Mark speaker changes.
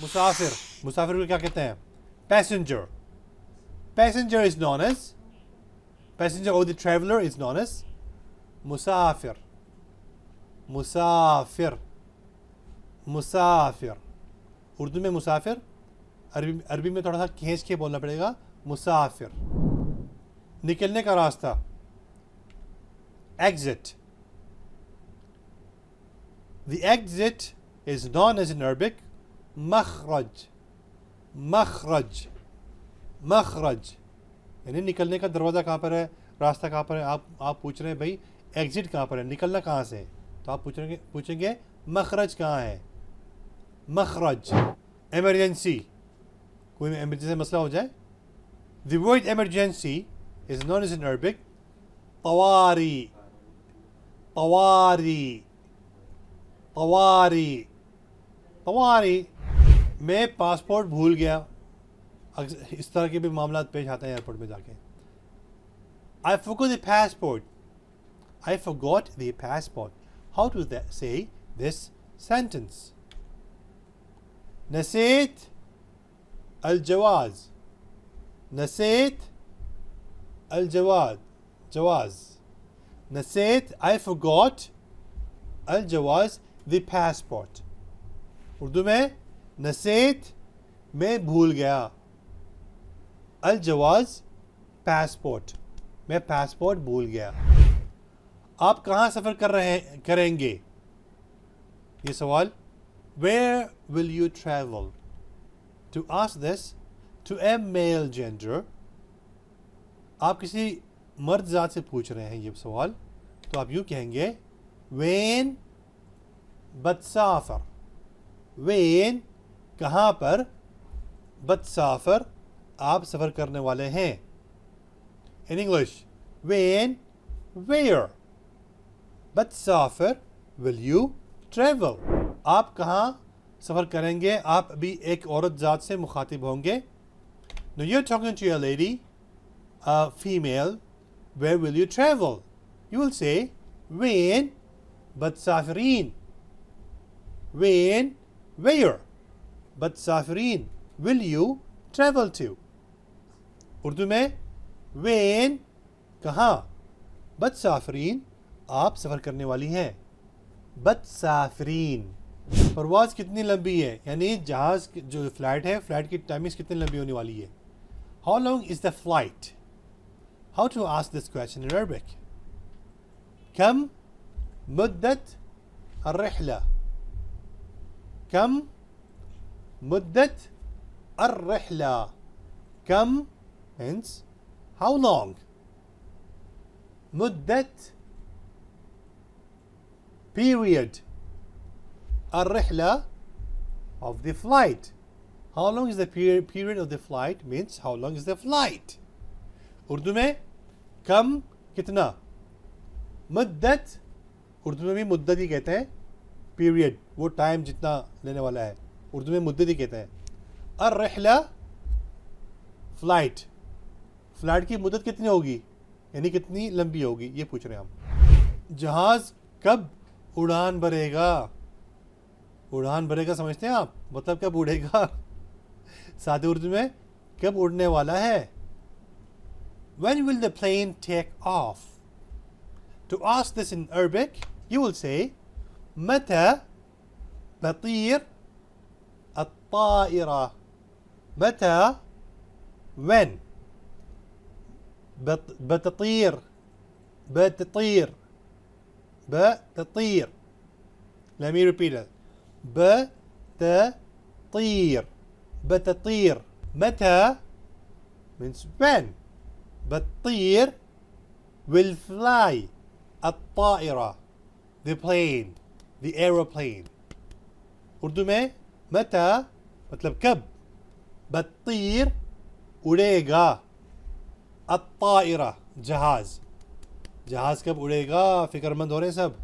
Speaker 1: मुसाफिर, मुसाफिर को क्या कहते हैं? Passenger. Passenger is known as, passenger और the traveller is known as मुसाफिर. मुसाफिर, मुसाफिर. उर्दू में मुसाफिर, अरबी में थोड़ा सा खींच के बोलना पड़ेगा, मुसाफिर. निकलने का रास्ता, exit. The exit is known as in Arabic makhraj. makhraj, makhraj. यानी निकलने का दरवाज़ा कहाँ पर है, रास्ता कहाँ पर है. आप पूछ रहे हैं भाई एग्जिट कहाँ पर है, निकलना कहाँ से है, तो आप पूछेंगे मखरज कहाँ है. मखरज. एमरजेंसी, कोई एमरजेंसी मसला हो जाए. The word emergency is known as in Arabic طوارئ. طوارئ, طوارئ, طوارئ. मैं पासपोर्ट भूल गया, इस तरह के भी मामला पेश आते हैं एयरपोर्ट में जाके. I forgot the passport. I forgot the passport. How to say this sentence? نسيت الجواز. نسيت الجواز. جواز. نسيت, I forgot الجواز, the passport. Urdu में नसेत, मैं भूल गया. अलजवाज, पासपोर्ट, मैं पासपोर्ट भूल गया. आप कहाँ सफ़र करेंगे, ये सवाल. Where will you travel? To ask this to a male gender, आप किसी मर्द ज़ात से पूछ रहे हैं ये सवाल, तो आप यूँ कहेंगे वेन बतसाफर. वेन कहाँ पर, बतसाफर आप सफ़र करने वाले हैं. इन इंग्लिश वेन वेयर, बतसाफर विल यू ट्रेवल. आप कहाँ सफ़र करेंगे, आप अभी एक औरत ज़ात से मुखातिब होंगे. Now you're talking to a lady, a female. Where will you travel? You will say when بتسافرين. When, where, بتسافرين will you travel to. Urdu में when कहाँ, बतसाफरीन आप सफ़र करने वाली हैं. बतसाफरीन. परवाज़ कितनी लंबी है, यानी जहाज़ जो फ़्लाइट है, फ़्लाइट की टाइमिंग्स कितनी लंबी होने वाली है. How long is the flight? How to ask this question in Arabic? كم مدة الرحلة. كم مدة الرحلة. كم means how long. مدة period. الرحلة of the flight. How long is the period of the flight means how long is the flight. Urdu में कम कितना, मुद्दत, उर्दू में भी मुद्दत ही कहते हैं. पीरियड वो टाइम जितना लेने वाला है, उर्दू में मुद्दत ही कहते हैं. अर्रहला फ्लाइट, फ्लाइट की मुद्दत कितनी होगी, यानी कितनी लंबी होगी, ये पूछ रहे हैं हम. जहाज़ कब उड़ान भरेगा. उड़ान भरेगा समझते हैं आप, मतलब कब उड़ेगा. सादे उर्दू में कब उड़ने वाला है. When will the plane take off? To ask this in Arabic, you will say متى بطير الطائرة. متى, when. بتطير, بتطير, بتطير. Let me repeat it. بتطير, بتطير. متى means when. بتطير will fly. الطائرة, the plane, the aeroplane. Urdu में متى मतलब कब, बतطير उड़ेगा. الطائرة जहाज़, जहाज़ कब उड़ेगा, फिक्रमंद हो रहे हैं सब.